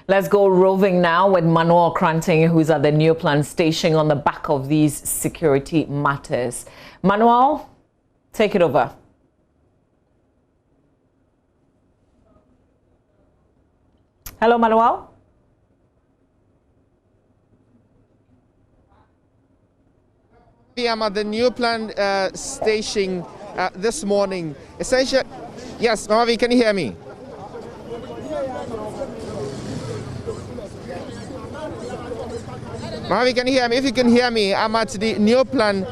Let's go roving now with Manuel Kranting, who's at the Neoplan station on the back of these security matters. Manuel, take it over. Hello, Manuel. I'm at the Neoplan station this morning. Essentially, yes, Mamavi, can you hear me? Mamavi, can you hear me? If you can hear me, I'm at the Neoplan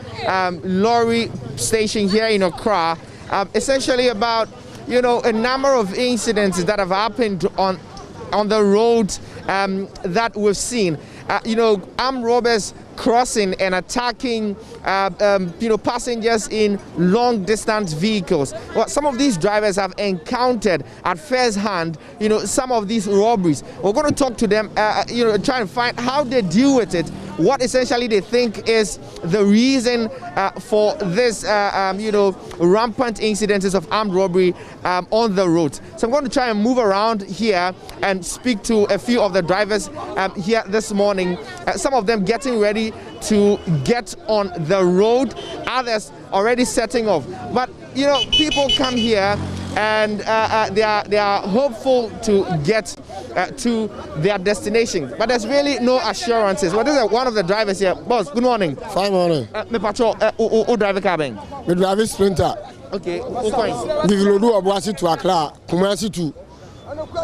lorry station here in Accra. Essentially about, a number of incidents that have happened on the road that we've seen. Armed robbers crossing and attacking passengers in long distance vehicles. Well, some of these drivers have encountered at first hand some of these robberies. We're going to talk to them try and find how they deal with it, what essentially they think is the reason for this rampant incidences of armed robbery on the road. So I'm going to try and move around here and speak to a few of the drivers here this morning, some of them getting ready to get on the road, others already setting off. But people come here and they are hopeful to get to their destination, but there's really no assurances. Well, this is one of the drivers here. Boss, good morning. Fine morning. Me patrol, who drive a cabin? Me drive a Sprinter. Okay, who coins? We will do Obuasi to Accra, Kumasi to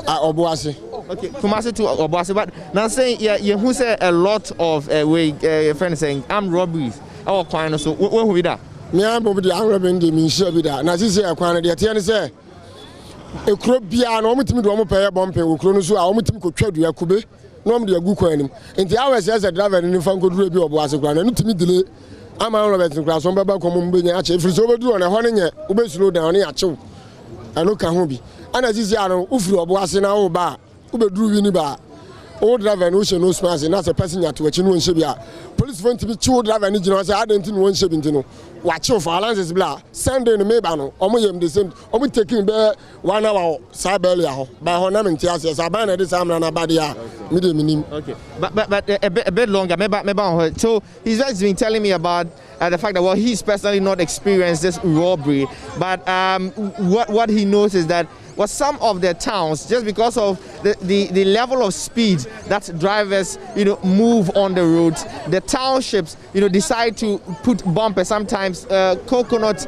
Obuasi. Okay, Kumasi to Obuasi. But now saying, who say a lot of friends saying armed robberies. Our client, so when we that? Me and Bobby the armed robbery, me sure be that. Now this is a client. The attorney say a crop bia no me timi do mo pay bomb pen okro no so a mo timi ko twa dua kube no mo de agu kwan nim enti hours as a driver ni fa nkoduro bi Obuasi kwan no timi delay ama Robert nkra so baba ko mo mbenya ache free so bedu on e ho ne nye wo be slow down ne ache ano ka ho bi ana zizi aro ufiri Obuasi na wo ba wo be duru wi ni ba o driver no she no space na se person nya to achi no nche bia police phone timi chi o driver ni jina say adenti no nche bi ntino watch for allowances bla Sunday no meba no omo yem the same omo taking be 1 hour sabeli aho ba ho na menti ase saban na de samra na ba dia me de minim. Okay, but a bit longer meba. So he's just been telling me about the fact that he's personally not experienced this robbery, but what he knows is that some of the towns, just because of the level of speed that drivers move on the roads, the townships decide to put bumpers, sometimes coconut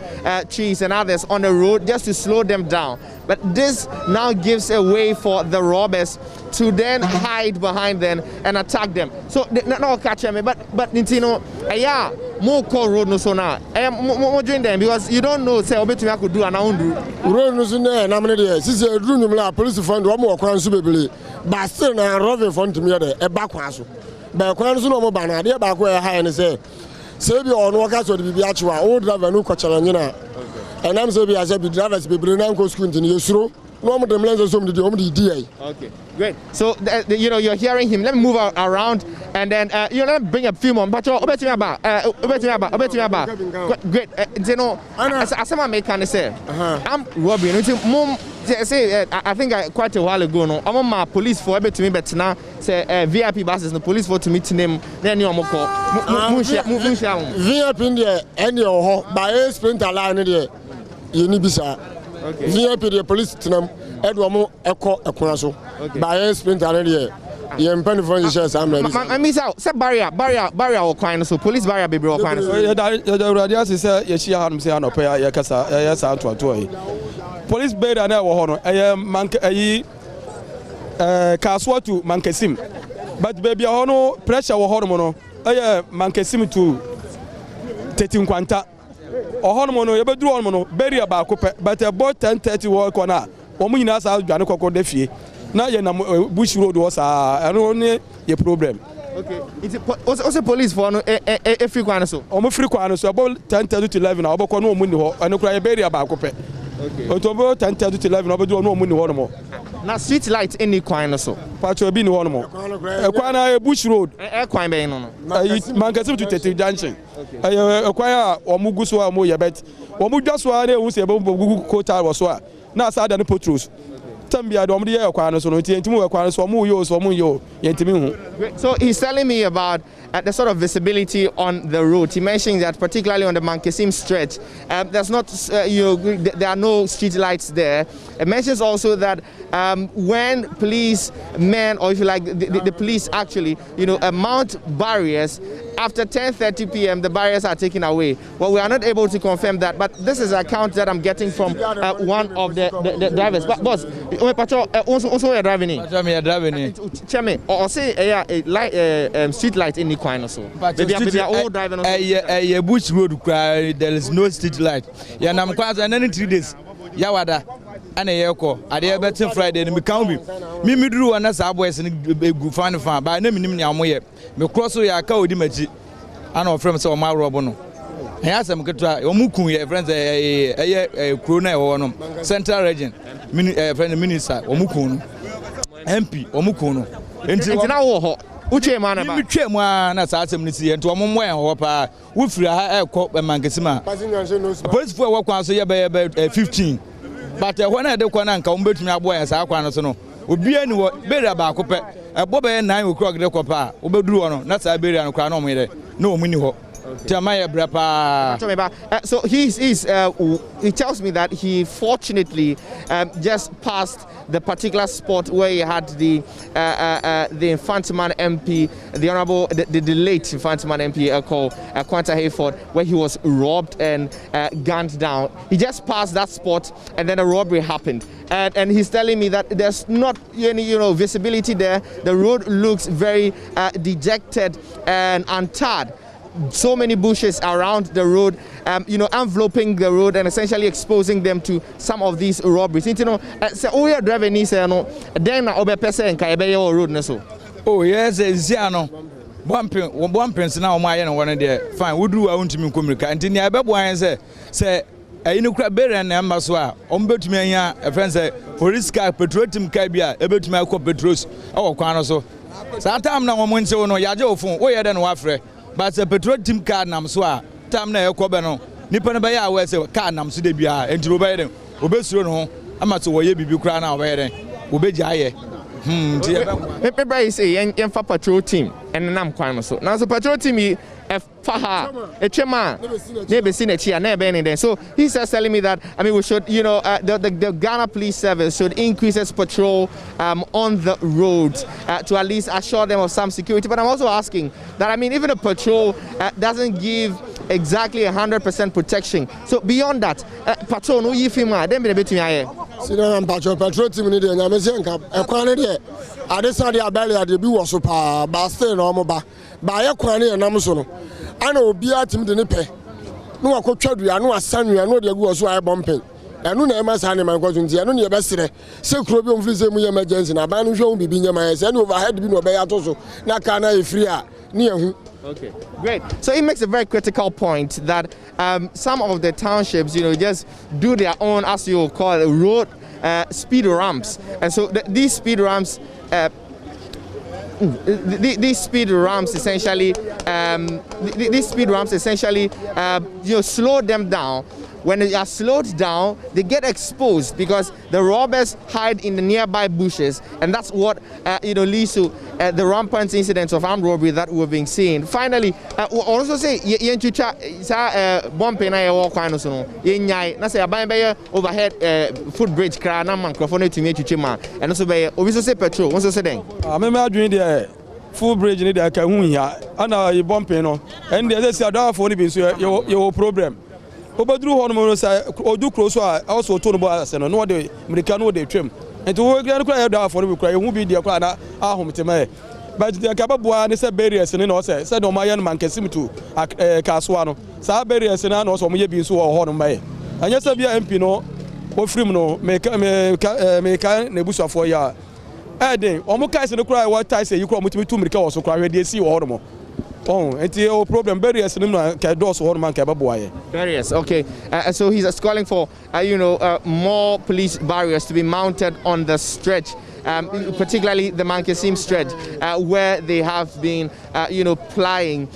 trees and others on the road just to slow them down. But this now gives a way for the robbers to then hide behind them and attack them. So no catch me, but more call road no so now. More join them because you don't know say obetumi I could do and I won't do. Road no so na me dey. Since room la police fund wo mo kwan so bebele. But still na robbery fund me dey e ba kwan so. Ba kwan so no mo ba na dey ba ko e high and say bi ono waka so dey bibia chiwa o driver no kwachara nyina. And I'm saying, as a drivers, people now go school in the Yusro. No more than okay, great. So you're hearing him. Let me move around and then let me bring a few more. But great. As someone can say, I'm robbing. Say I think quite a while ago. No, I'm on my police for to me, but now say VIP buses. The police for to meet name. Then you call. VIP in there and your by Sprinter line there. You need bisa. Okay. VIP the police tinam Edwamo Eko Ekwaso. By Sprinter there. You employ for the shares. I miss out. Say barrier or kind so police barrier be bro kind so. The radio say you see how say no pay ya kasa ya sa to police barrier na wo ho no manke kaswa to mankesim but baby ho no pressure wo ho no mankesim to 13 kwanta ohono no yebeduru ohono no barrier ba ko but about 10:30 wo ko na wo mu nyina sa dwane kokko da fie na ye na bush road wo sa eno ne ye problem. Okay, it's also police for no e free kwan so o mo free kwan so about 10:30 to 11 na oboko no mu ni ho eno kura ye barrier ba ko pe. Okay, o to about 10:30 to 11 na obeduru no mu ni ho no mo na street light any kwan so patro bi ni ho no mo e kwan na bush road e kwan be no mankasim to 30 junction e kwan a o mu guso a mo ye bet o mu dwaso a na e hu se e bo gugu kota wo so a na asa da ne potros Tambia dom the Aquano, so Timu Aquano, so Muyo, Yentimu. So he's telling me about the sort of visibility on the road. He mentioned that particularly on the Mankesim stretch, there's not, there are no street lights there. It mentions also that when police men, or if you like, the police actually, mount barriers, after 10:30 p.m. the barriers are taken away. Well, we are not able to confirm that, but this is an account that I'm getting from one of the drivers. But boss, also you're driving in. I'm driving. Cheme, or say a street light in the corner so. Maybe all driving. A bush road, there is no street light. Yeah, I'm quite an 3 days. Yawada. And a yako, I dare better Friday and become me drew and as I was in a fan by naming him Yamoye. Me cross ya cow dimachi. I know from so my robono. I asked them to try Omuku, friends, a crone or Central Region, friend minister, Omukun, MP, Omukuno. Into now, Uche man about Uche man as I see and to a moment or pa, Woofra, I caught a Mankesima. Police for work once a year by about 15. But when I do one come back to my boy as I want to know, would be any better about a Bobby and 9 o'clock the copa, Obedruano, not Siberian Crown, no miniho. Jamaya Brapa. So he tells me that he fortunately just passed the particular spot where he had the Infantiman MP, the honorable, the late Infantiman MP called Quanta Hayford, where he was robbed and gunned down. He just passed that spot, and then a robbery happened. And he's telling me that there's not any visibility there. The road looks very dejected and untarred. So many bushes around the road, enveloping the road and essentially exposing them to some of these robberies. So all your driving is then over person can be your road so. Oh yes, Ziano. One prince now my one there. Fine, we do our own team communicate. And in the Ababuan say you know crab bear and ambassador. Bet me a friend say police car petroleum cabia, a bit my petros or quanoso. So time now one say no yajo phone, where than wafre. But the petrol team card nam so time na ekobeno nipa na baya we say car nam so de bia enti wo bayeden obesuro no amato wo ye bibi kra na wo bayeden wo beja ye me say yen fa patrol team and nam kwan so now so patrol team faha echema nebe sinechi na ebe anything. So he's just telling me that we should the Ghana Police Service should increase its patrol on the roads to at least assure them of some security. But I'm also asking that even a patrol doesn't give exactly 100% protection. So beyond that, patrol no yifima dem be betumi aye. Sina patrol team ni de nyamese nka ekwan de adesa de abale ade bi wo so pa ba stay no mo ba ye kwan ne nam so no ana obi atim de ne pe no akotwa dua no asanua no de agu so aye bompen enu na ema sa ne man kwazu ntia no ne be sere se kuro bi omfiri se mu ye emergency na ba no hwe bibi nyama ye se ne overhead bi no be ya to so na ka na e free a ne ehu. Okay, great. So he makes a very critical point that some of the townships, just do their own, as you call it, road speed ramps, and so these speed ramps. These speed ramps essentially, slow them down. When they are slowed down, they get exposed because the robbers hide in the nearby bushes, and that's what leads to the rampant incidents of armed robbery that we've been seeing. Finally, we'll also say bumping overhead footbridge microphone to me and also say petrol. What's saying? I'm doing the full bridge in the Kahunya, and you bumping and there's a door for your problem. Obedru hono say odu close also to no as no de American no de twem enti wo gran kra da for be kra hu bi de kra na ahomteme but the kababua ne say barriers ne no say no maye no mankesim to kasoa no sa barriers na no so mo ye bi so ho no maye anya say bia MP no ofrim no me na busuafo ya den omo kai se no kra what tie say you kra mo timi tu mirika wo so kra we de si wo ho no. Oh, it's a problem. Barriers, barriers. Okay. So he's calling for, more police barriers to be mounted on the stretch, particularly the Mankesim stretch, where they have been, plying,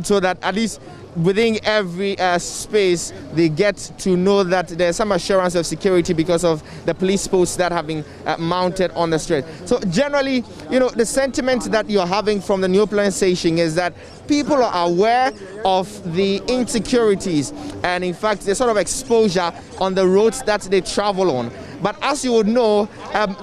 so that at least within every space, they get to know that there's some assurance of security because of the police posts that have been mounted on the street. So generally, you know, the sentiment that you're having from the Neoplan station is that people are aware of the insecurities and in fact the sort of exposure on the roads that they travel on. But as you would know,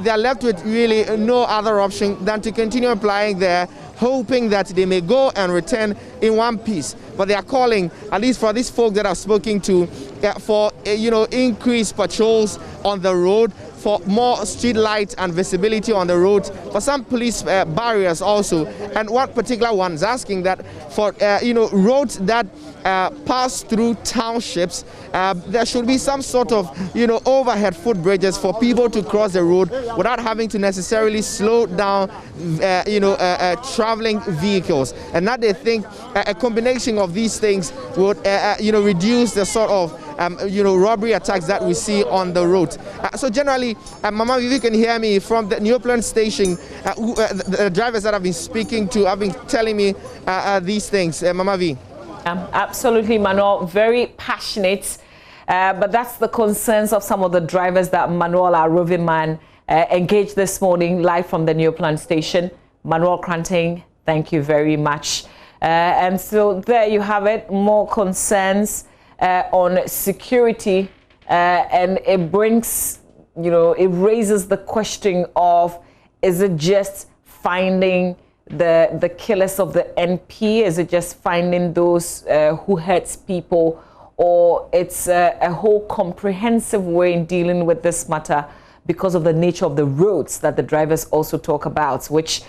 they are left with really no other option than to continue applying there, hoping that they may go and return in one piece. But they are calling, at least for these folk that I've spoken to, for you know, increased patrols on the road, for more street light and visibility on the road, for some police barriers also. And one particular one is asking that for you know, roads that pass through townships, there should be some sort of, you know, overhead footbridges for people to cross the road without having to necessarily slow down you know, traveling vehicles. And that they think a combination of these things would you know, reduce the sort of you know, robbery attacks that we see on the road. So generally, Mama, if you can hear me from the Neoplan station, the drivers that I've been speaking to have been telling me these things. Mama V. Absolutely, Manuel, very passionate. But that's the concerns of some of the drivers that Manuel, our roving man, engaged this morning live from the Neoplan station. Manuel Kranting, thank you very much. And so there you have it, more concerns on security, and it brings, you know, it raises the question of, is it just finding the killers of the NP? Is it just finding those who hurts people, or it's a whole comprehensive way in dealing with this matter because of the nature of the roads that the drivers also talk about, which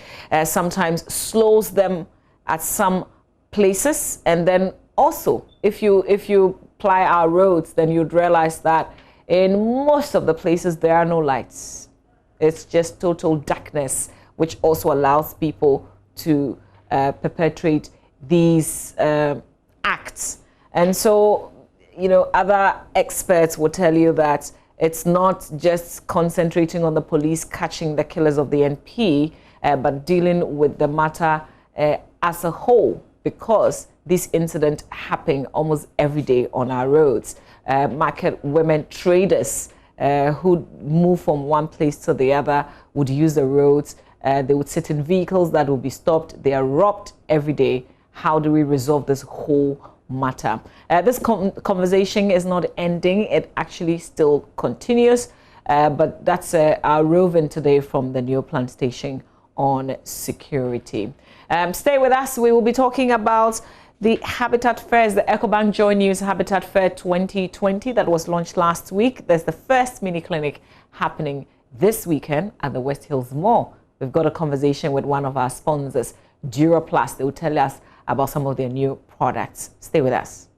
sometimes slows them at some places. And then also, if you ply our roads, then you'd realize that in most of the places there are no lights. It's just total darkness, which also allows people to perpetrate these acts. And so, you know, other experts will tell you that it's not just concentrating on the police catching the killers of the NP, but dealing with the matter as a whole, because this incident happen almost every day on our roads. Market women traders who move from one place to the other would use the roads. They would sit in vehicles that will be stopped. They are robbed every day. How do we resolve this whole matter? This conversation is not ending. It actually still continues. But that's our roving today from the Neoplan station on security. Stay with us. We will be talking about the Habitat Fairs, the Ecobank Joy News Habitat Fair 2020 that was launched last week. There's the first mini clinic happening this weekend at the West Hills Mall. We've got a conversation with one of our sponsors, Duraplast. They will tell us about some of their new products. Stay with us.